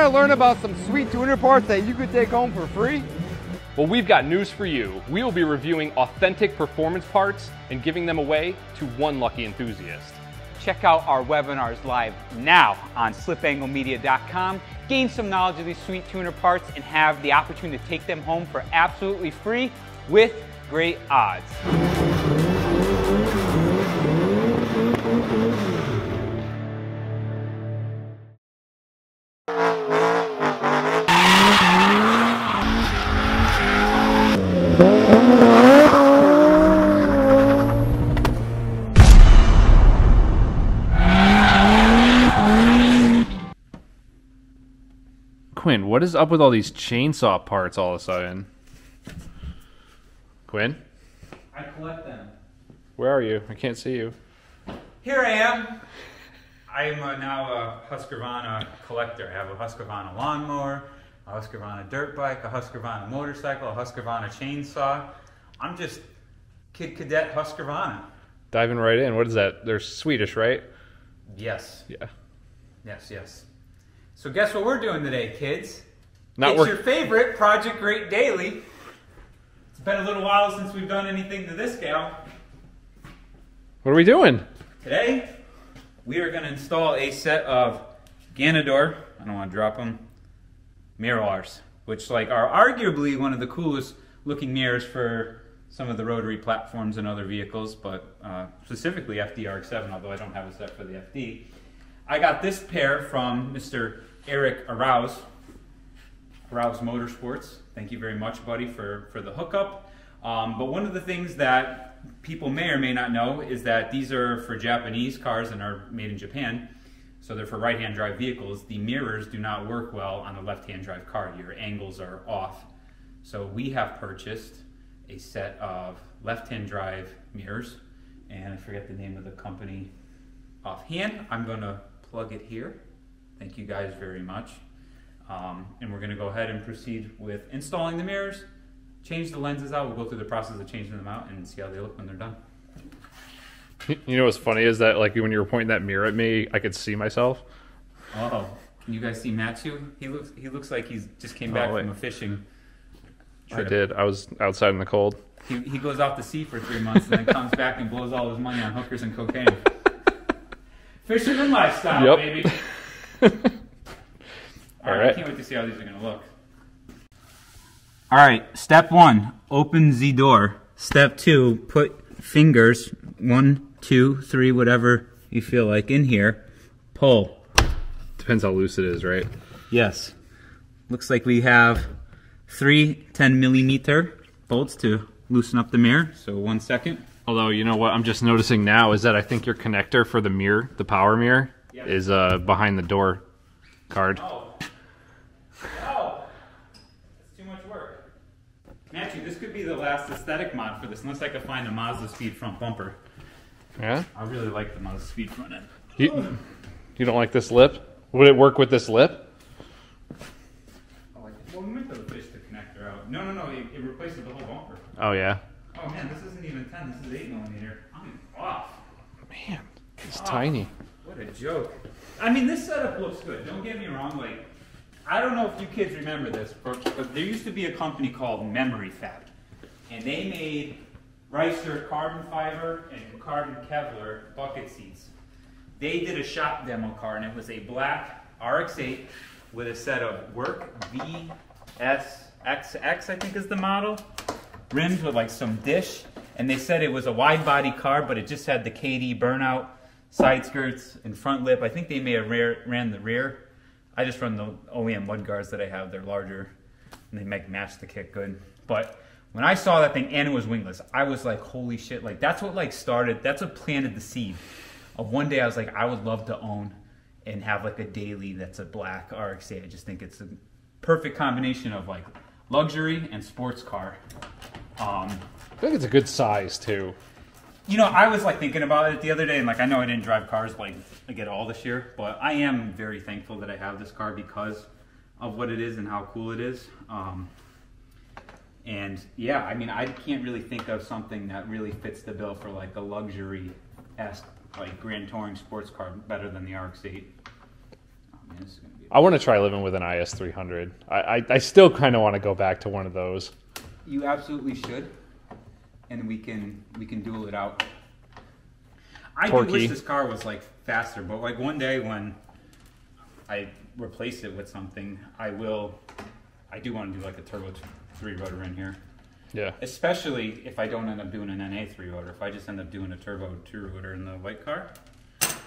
to learn about some sweet tuner parts that you could take home for free? Well, we've got news for you. We will be reviewing authentic performance parts and giving them away to one lucky enthusiast. Check out our webinars live now on slipanglemedia.com. Gain some knowledge of these sweet tuner parts and have the opportunity to take them home for absolutely free with great odds. Quinn, what is up with all these chainsaw parts all of a sudden? Quinn? I collect them. Where are you? I can't see you. Here I am. I am now a Husqvarna collector. I have a Husqvarna lawnmower, a Husqvarna dirt bike, a Husqvarna motorcycle, a Husqvarna chainsaw. I'm just Kid Cadet Husqvarna. Diving right in. What is that? They're Swedish, right? Yes. Yeah. Yes, yes. So guess what we're doing today, kids? Not it's your favorite Project Great Daily. It's been a little while since we've done anything to this gal. What are we doing? Today, we are going to install a set of Ganador, I don't want to drop them, mirrors, which are arguably one of the coolest looking mirrors for some of the rotary platforms and other vehicles, but specifically FD RX-7, although I don't have a set for the FD. I got this pair from Mr. Eric Arouse Motorsports. Thank you very much, buddy, for the hookup. But one of the things that people may or may not know is that these are for Japanese cars and are made in Japan. So they're for right-hand drive vehicles. The mirrors do not work well on a left-hand drive car. Your angles are off. So we have purchased a set of left-hand drive mirrors. And I forget the name of the company offhand. I'm going to plug it here. Thank you guys very much. And we're going to go ahead and proceed with installing the mirrors, change the lenses out. We'll go through the process of changing them out and see how they look when they're done. You know what's funny is that when you were pointing that mirror at me, I could see myself. Oh, can you guys see Matchew? He looks like he's just came back from a fishing trip. I did. I was outside in the cold. He goes out to sea for 3 months and then comes back and blows all his money on hookers and cocaine. Fisherman lifestyle, baby. All right, I can't wait to see how these are going to look. All right, step 1, open the door. Step 2, put fingers, 1, 2, 3, whatever you feel like, in here. Pull. Depends how loose it is, right? Yes. Looks like we have 3 10mm bolts to loosen up the mirror, so 1 second. Although, you know what I'm just noticing now is that I think your connector for the mirror, the power mirror, is behind the door card. Oh. Oh. That's too much work. Matthew, this could be the last aesthetic mod for this, unless I could find a Mazda Speed front bumper. Yeah? I really like the Mazda Speed front end. You don't like this lip? Would it work with this lip? Well, we might be able to fish the connector out. No, it replaces the whole bumper. Oh, yeah? Oh man, this isn't even 10, this is 8mm. I'm off. Man, it's tiny. What a joke. I mean, this setup looks good, don't get me wrong. I don't know if you kids remember this, but there used to be a company called Memory Fab. And they made Reister carbon fiber and carbon Kevlar bucket seats. They did a shop demo car, and it was a black RX-8 with a set of Work VSXX, I think is the model. Rims with some dish, and they said it was a wide body car, but it just had the KD burnout side skirts and front lip. I think they may have ran the rear. I just run the OEM mudguards that I have. They're larger and they match the kit good. But when I saw that thing and it was wingless, I was like, holy shit, that's what started, that's what planted the seed of one day I was like, I would love to own and have a daily that's a black RX-8. I just think it's a perfect combination of luxury and sports car. I think it's a good size too. I was thinking about it the other day, and I know I didn't drive cars at all this year, but I am very thankful that I have this car because of what it is and how cool it is. And yeah, I mean, I can't really think of something that really fits the bill for a luxury-esque Grand Touring sports car better than the RX-8. Man, this is gonna be I want to try living with an IS300. I still kind of want to go back to one of those. You absolutely should, and we can duel it out. I do wish this car was like faster, but like one day when I replace it with something, I do want to do like a turbo 3-rotor in here. Yeah. Especially if I don't end up doing an NA 3-rotor. If I just end up doing a turbo 2-rotor in the white car.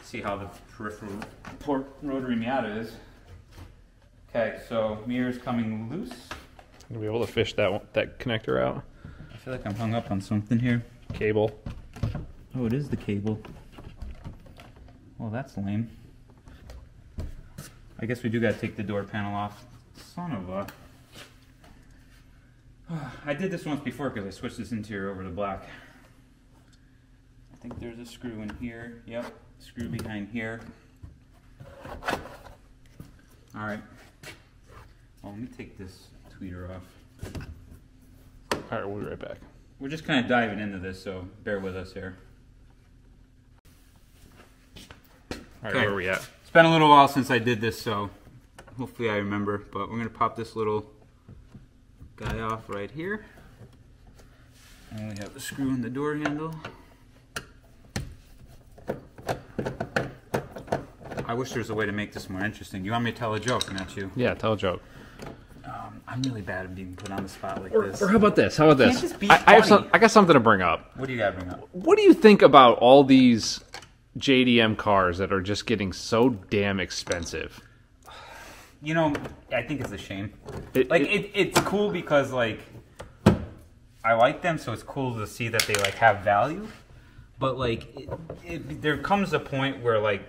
See how the peripheral port rotary Miata is. Okay, so mirror's coming loose. Gonna be able to fish that connector out. I feel like I'm hung up on something here. Cable. Oh, it is the cable. Well, that's lame. I guess we do gotta take the door panel off. Son of a... I did this once before because I switched this interior over to black. I think there's a screw in here. Yep, screw behind here. Alright. Well, let me take this tweeter off. Alright, we'll be right back. We're just kind of diving into this, so bear with us here. Alright, where are we at? It's been a little while since I did this, so hopefully I remember. But we're going to pop this little guy off right here. And we have the screw in the door handle. I wish there was a way to make this more interesting. You want me to tell a joke, Matchew? Yeah, tell a joke. I'm really bad at being put on the spot like this. Or how about this? How about this? Can't just be I got something to bring up. What do you got to bring up? What do you think about all these JDM cars that are just getting so damn expensive? You know, I think it's a shame. It's cool because, like, I like them, so it's cool to see that they, like, have value. But, like, there comes a point where, like,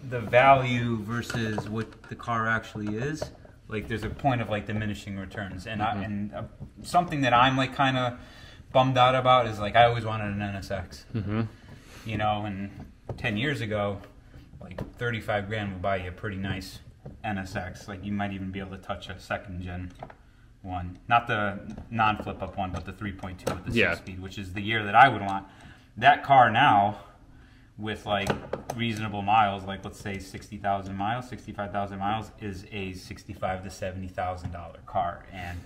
the value versus what the car actually is, like, there's a point of, like, diminishing returns. And something that I'm, like, kind of bummed out about is, like, I always wanted an NSX. Mm-hmm. You know, and 10 years ago, like, 35 grand would buy you a pretty nice NSX. Like, you might even be able to touch a second-gen one. Not the non-flip-up one, but the 3.2 with the 6-speed, which is the year that I would want. That car now, with, like, reasonable miles, like, let's say 60,000 miles, 65,000 miles, is a $65,000 to $70,000 car. And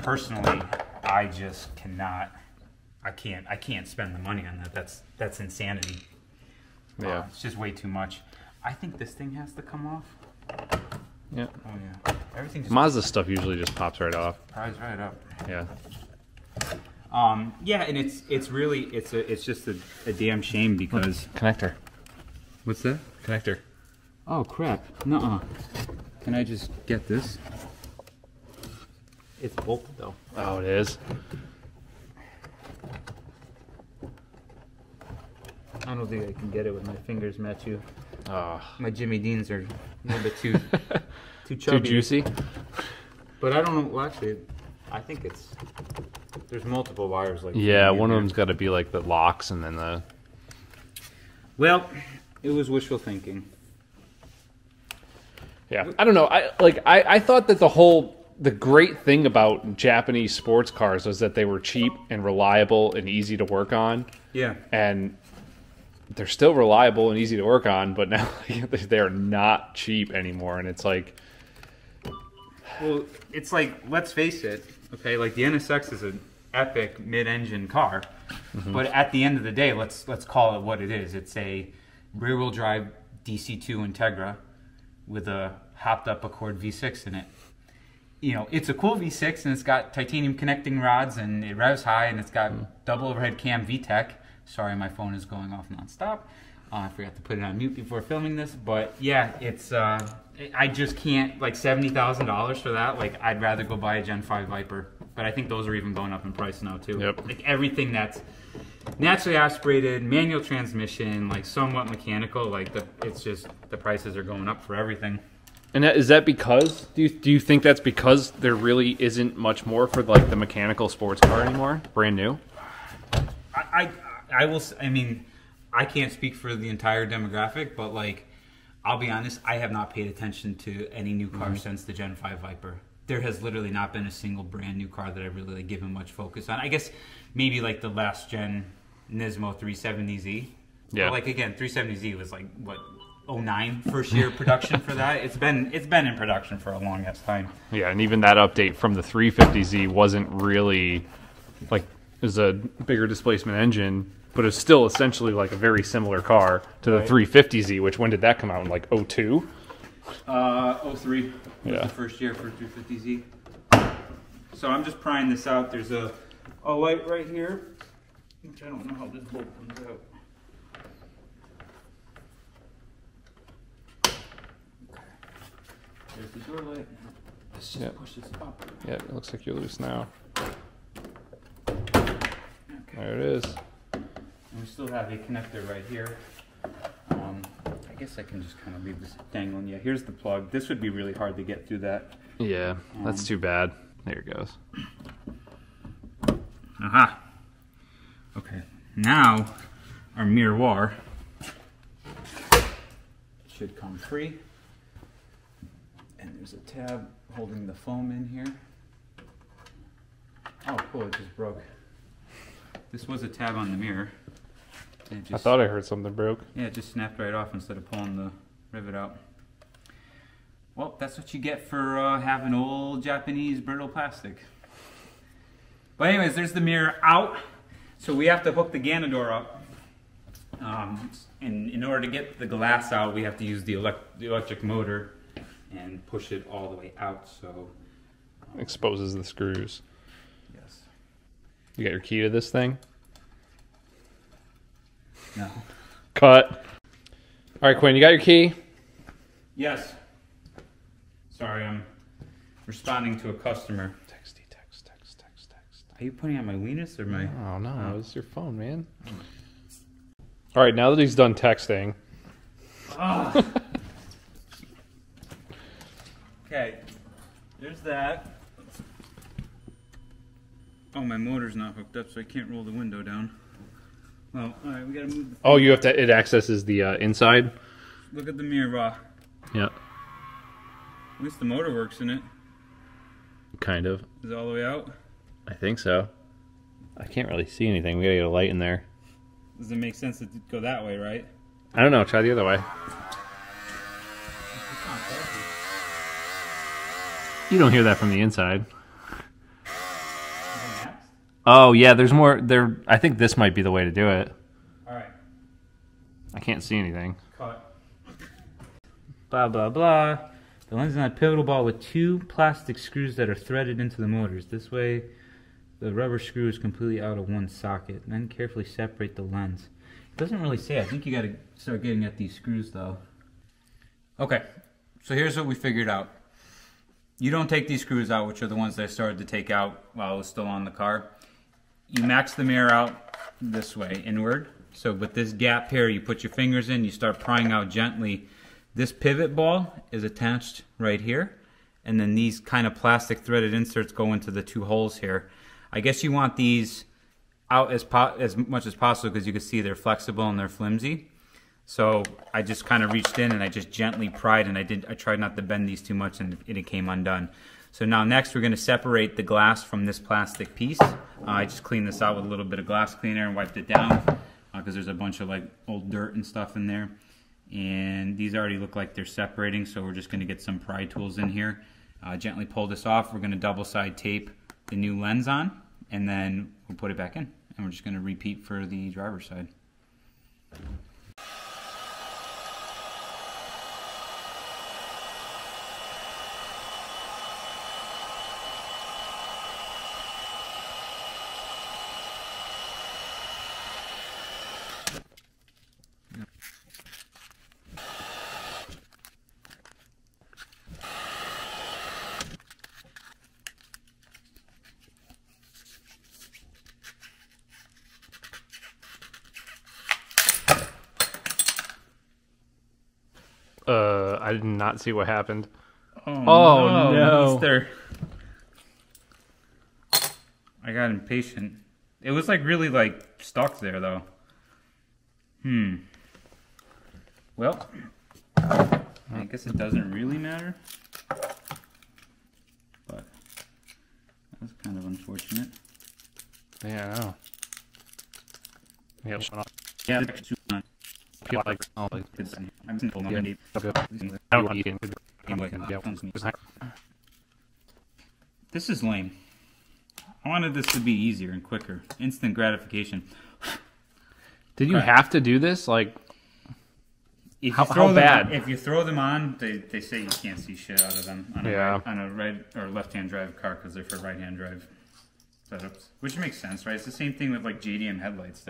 personally, I just cannot... I can't spend the money on that. That's insanity. Yeah. It's just way too much. I think this thing has to come off. Yeah. Oh yeah. Everything just Mazda stuff usually just pops right off. pries right up. Yeah. Yeah, and it's really it's just a damn shame because Connector. what's that? Connector. Oh crap. Nuh-uh. Can I just get this? It's bolted though. Oh, it is. I don't think I can get it with my fingers, Matthew. Oh. My Jimmy Deans are a little bit too chubby. Too juicy. But I don't know. Well, actually, I think there's multiple wires like. Yeah, one of them's got to be like the locks, and then the. Well, it was wishful thinking. Yeah, I don't know. I thought that the great thing about Japanese sports cars was that they were cheap and reliable and easy to work on. Yeah. And they're still reliable and easy to work on, but now they're not cheap anymore. And it's like, well, it's like, let's face it, okay, like the NSX is an epic mid-engine car, but at the end of the day, let's call it what it is. It's a rear-wheel drive DC2 Integra with a hopped-up Accord V6 in it. You know, it's a cool V6, and it's got titanium connecting rods, and it revs high, and it's got double overhead cam VTEC. Sorry, my phone is going off nonstop. I forgot to put it on mute before filming this, but yeah, it's I just can't, like $70,000 for that. Like, I'd rather go buy a Gen 5 Viper, but I think those are even going up in price now too. Yep. Like everything that's naturally aspirated, manual transmission, like somewhat mechanical, like it's just the prices are going up for everything. and is that because do you think that's because there really isn't much more for like the mechanical sports car anymore, brand new? I mean, I can't speak for the entire demographic, but like, I'll be honest, I have not paid attention to any new car since the Gen 5 Viper. There has literally not been a single brand new car that I've really like, given much focus on. I guess maybe like the last gen Nismo 370Z. Yeah. But like again, 370Z was like what 09 first year production for that. It's been in production for a long ass time. Yeah, and even that update from the 350Z wasn't really like, it was a bigger displacement engine, but it's still essentially like a very similar car to the 350Z, which when did that come out, in like 02? 03 was the first year for 350Z. So I'm just prying this out. There's a light right here, which I don't know how this bolt comes out. Okay. There's the door light. Let's just push this up. Yeah, it looks like you're loose now. Okay. There it is. And we still have a connector right here. I guess I can just kind of leave this dangling. Yeah, here's the plug. This would be really hard to get through that. Yeah, that's too bad. There it goes. Aha. Okay, now our miroir should come free. And there's a tab holding the foam in here. Oh, cool, it just broke. This was a tab on the mirror. I thought I heard something broke. Yeah, it just snapped right off instead of pulling the rivet out. Well, that's what you get for having old Japanese brittle plastic. But anyways, there's the mirror out. So we have to hook the Ganador up. And in order to get the glass out, we have to use the electric motor and push it all the way out. So Exposes the screws. yes. You got your key to this thing? No. Cut. All right, Quinn, you got your key? Yes. Sorry, I'm responding to a customer. Text. Are you pointing at my weenus or my... Oh, no, it's your phone, man. All right, now that he's done texting. Oh. Okay, there's that. Oh, my motor's not hooked up, so I can't roll the window down. Well, all right, we gotta move the... Oh, you have to, it accesses the inside? Look at the mirror. Yeah. At least the motor works in it. Kind of. Is it all the way out? I think so. I can't really see anything. We gotta get a light in there. Does it make sense to go that way, right? I don't know. Try the other way. You don't hear that from the inside. Oh, yeah, there's more. There. I think this might be the way to do it. All right. I can't see anything. Cut. Blah, blah, blah. The lens is on a pivotal ball with 2 plastic screws that are threaded into the motors. This way, the rubber screw is completely out of one socket. Then carefully separate the lens. It doesn't really say. I think you got to start getting at these screws, though. Okay, so here's what we figured out. You don't take these screws out, which are the ones that I started to take out while I was still on the car. You max the mirror out this way, inward. So with this gap here, you put your fingers in, you start prying out gently. This pivot ball is attached right here, and then these kind of plastic threaded inserts go into the 2 holes here. I guess you want these out as much as possible because you can see they're flexible and they're flimsy. So I just kind of reached in and I just gently pried, and I tried not to bend these too much, and it came undone. So now next we're going to separate the glass from this plastic piece. I just cleaned this out with a little bit of glass cleaner and wiped it down because there's a bunch of like old dirt and stuff in there. And these already look like they're separating, so we're just going to get some pry tools in here. Gently pull this off. We're going to double side tape the new lens on, and then we'll put it back in. And we're just going to repeat for the driver's side. I did not see what happened. Oh no. Easter. I got impatient. It was like really like stuck there though. Well, I guess it doesn't really matter. But that's kind of unfortunate. Yeah, I know. Yeah. This is lame. I wanted this to be easier and quicker. Instant gratification. Did you have to do this? Like, if how bad? If you throw them on, they say you can't see shit out of them on a right or left-hand drive car because they're for right-hand drive setups. Which makes sense, right? It's the same thing with like JDM headlights.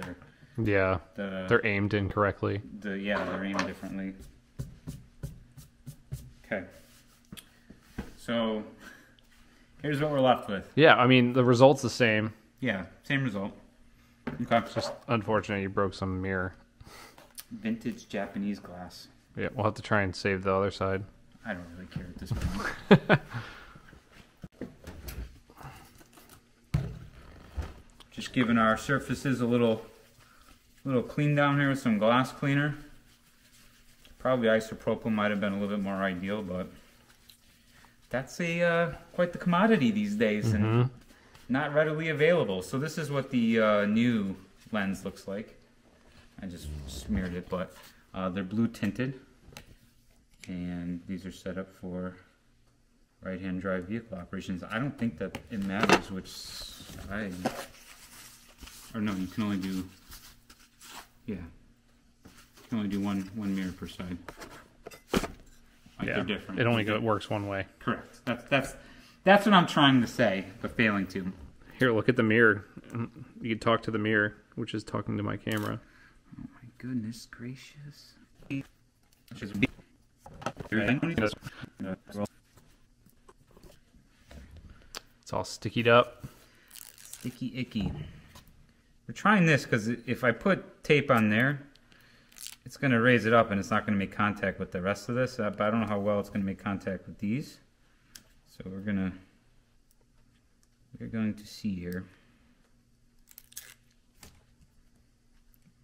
They're aimed incorrectly. They're aimed differently. Okay. So here's what we're left with. Yeah, I mean the result's the same. Yeah, same result. Okay. It's just unfortunate you broke some mirror. Vintage Japanese glass. Yeah, we'll have to try and save the other side. I don't really care at this point. Just giving our surfaces a little clean down here with some glass cleaner. Probably isopropyl might have been a little bit more ideal, but that's quite the commodity these days and not readily available. So this is what the new lens looks like. I just smeared it, but they're blue tinted, and these are set up for right-hand drive vehicle operations. I don't think that it matters which side, or no, you can only do, you can only do one mirror per side. Like they're different. It only works one way. Correct. That's what I'm trying to say, but failing to. Here, look at the mirror. You can talk to the mirror, which is talking to my camera. Oh my goodness gracious. It's all stickied up. Sticky icky. We're trying this because if I put tape on there, it's going to raise it up and it's not going to make contact with the rest of this. But I don't know how well it's going to make contact with these. So we're going to see here.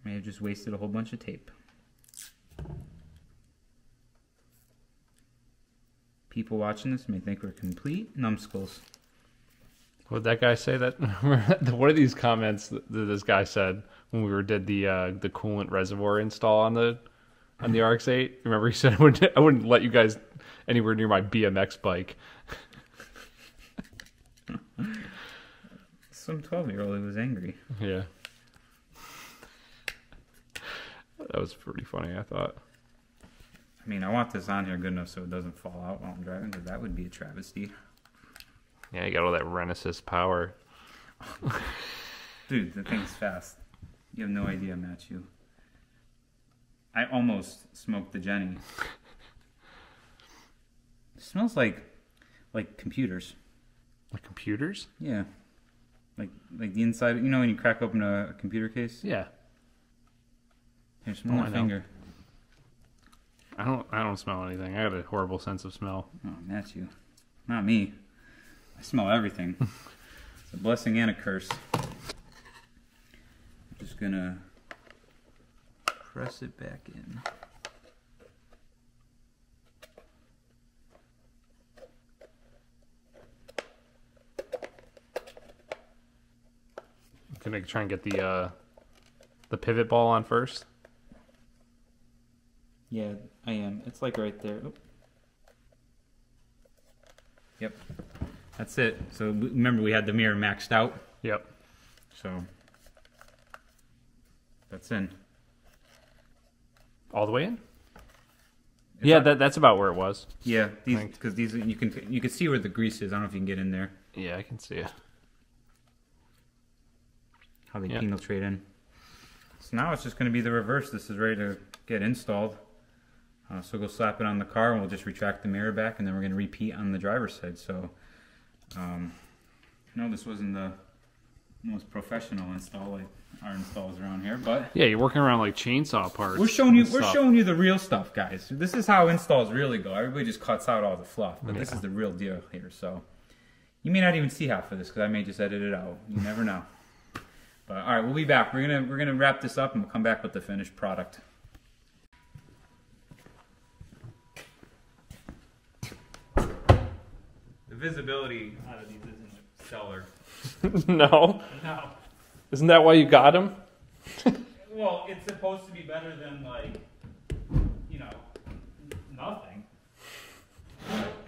May have just wasted a whole bunch of tape. People watching this may think we're complete numbskulls. What did that guy say? That what are these comments that this guy said when we did the coolant reservoir install on the RX-8? Remember he said I wouldn't let you guys anywhere near my BMX bike. Some 12-year-old who was angry. Yeah. That was pretty funny, I thought. I mean, I want this on here good enough so it doesn't fall out while I'm driving, because that would be a travesty. Yeah, you got all that Renesas power. Dude, the thing's fast. You have no idea, Matchew. I almost smoked the Jenny. It smells like computers. Like computers? Yeah. Like the inside, you know when you crack open a computer case? Yeah. Here, smell my finger. I don't smell anything. I got a horrible sense of smell. Oh, Matchew. Not me. I smell everything. It's a blessing and a curse. I'm just gonna press it back in. Can I try and get the pivot ball on first? Yeah, I am. It's like right there. Oop. Yep. That's it. So remember we had the mirror maxed out? Yep. So that's in. All the way in? Yeah, that's about where it was. Yeah, because these you can see where the grease is. I don't know if you can get in there. Yeah, I can see it. How they penetrate in. So now it's just going to be the reverse. This is ready to get installed. So go slap it on the car and we'll just retract the mirror back and then we're going to repeat on the driver's side. So, no, this wasn't the most professional install like our installs around here, but yeah, you're working around like chainsaw parts. We're showing you the real stuff, guys. This is how installs really go. Everybody just cuts out all the fluff, but this is the real deal here. So you may not even see half of this because I may just edit it out. You never know. But all right, we'll be back. We're gonna wrap this up and we'll come back with the finished product. The visibility out of these isn't stellar. No. No. Isn't that why you got them? Well, it's supposed to be better than like nothing.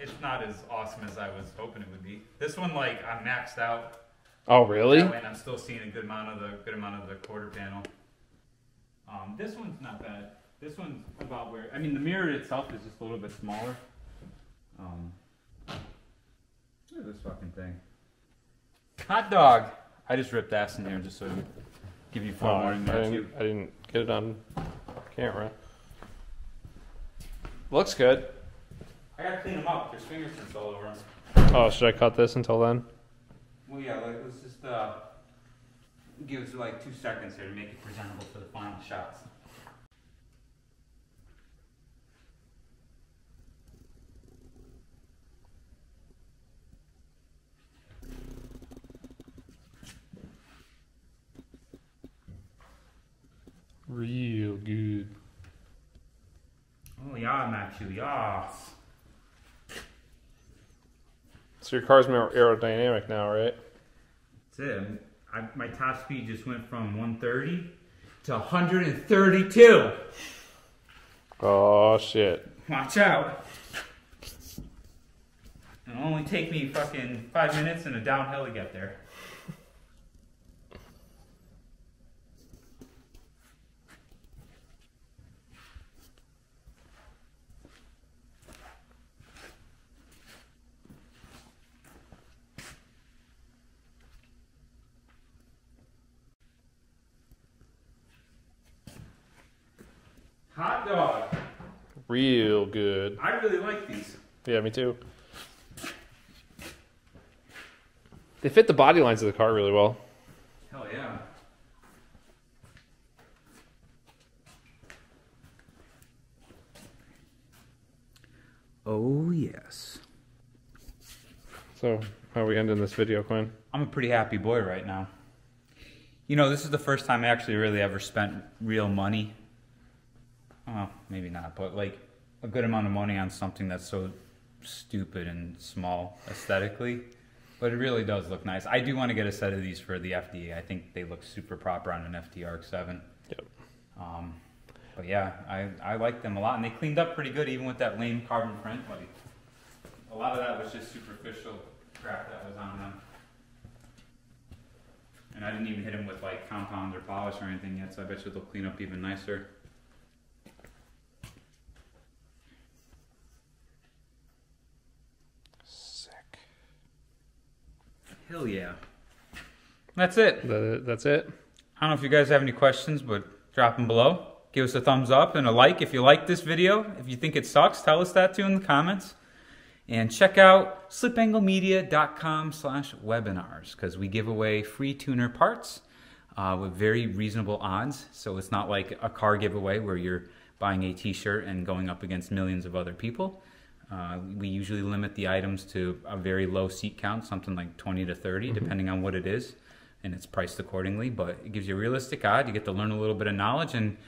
It's not as awesome as I was hoping it would be. This one, like, I'm maxed out. Oh, really? That way, and I'm still seeing a good amount of the quarter panel. This one's not bad. This one's about where, I mean, the mirror itself is just a little bit smaller. Look at this fucking thing. Hot dog. I just ripped ass in here just so to give you forewarning. I didn't get it on camera. Looks good. I gotta clean them up. There's fingerprints all over them. Oh, should I cut this until then? Well, yeah, like, let's just give us like 2 seconds here to make it presentable for the final shots. Real good. Oh yeah, Matchew, yes. So your car's more aerodynamic now, right? That's it. My top speed just went from 130 to 132. Oh shit. Watch out. It'll only take me fucking 5 minutes and a downhill to get there. Hot dog. Real good. I really like these. Yeah, me too. They fit the body lines of the car really well. Hell yeah. Oh yes. So, how are we ending this video, Quinn? I'm a pretty happy boy right now. You know, this is the first time I actually really ever spent real money. Well, maybe not, but like a good amount of money on something that's so stupid and small aesthetically. But it really does look nice. I do want to get a set of these for the FD. I think they look super proper on an FD RX-7. Yep. But yeah, I like them a lot, and they cleaned up pretty good, even with that lame carbon print. Like, a lot of that was just superficial crap that was on them. And I didn't even hit them with like compound or polish or anything yet, so I bet you they'll clean up even nicer. Sick. Hell yeah. That's it. That's it? I don't know if you guys have any questions, but drop them below. Give us a thumbs up and a like if you like this video. If you think it sucks, tell us that too in the comments. And check out slipanglemedia.com/webinars because we give away free tuner parts with very reasonable odds. So it's not like a car giveaway where you're buying a t-shirt and going up against millions of other people. We usually limit the items to a very low seat count, something like 20 to 30, depending on what it is, and it's priced accordingly. But it gives you a realistic odd. You get to learn a little bit of knowledge and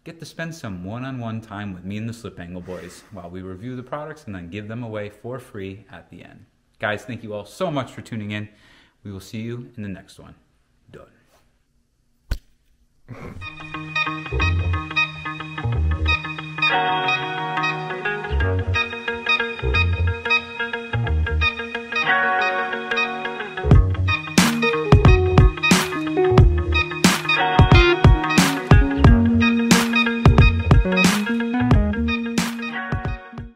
get to spend some one-on-one time with me and the Slip Angle boys while we review the products and then give them away for free at the end. Guys, thank you all so much for tuning in. We will see you in the next one. Done.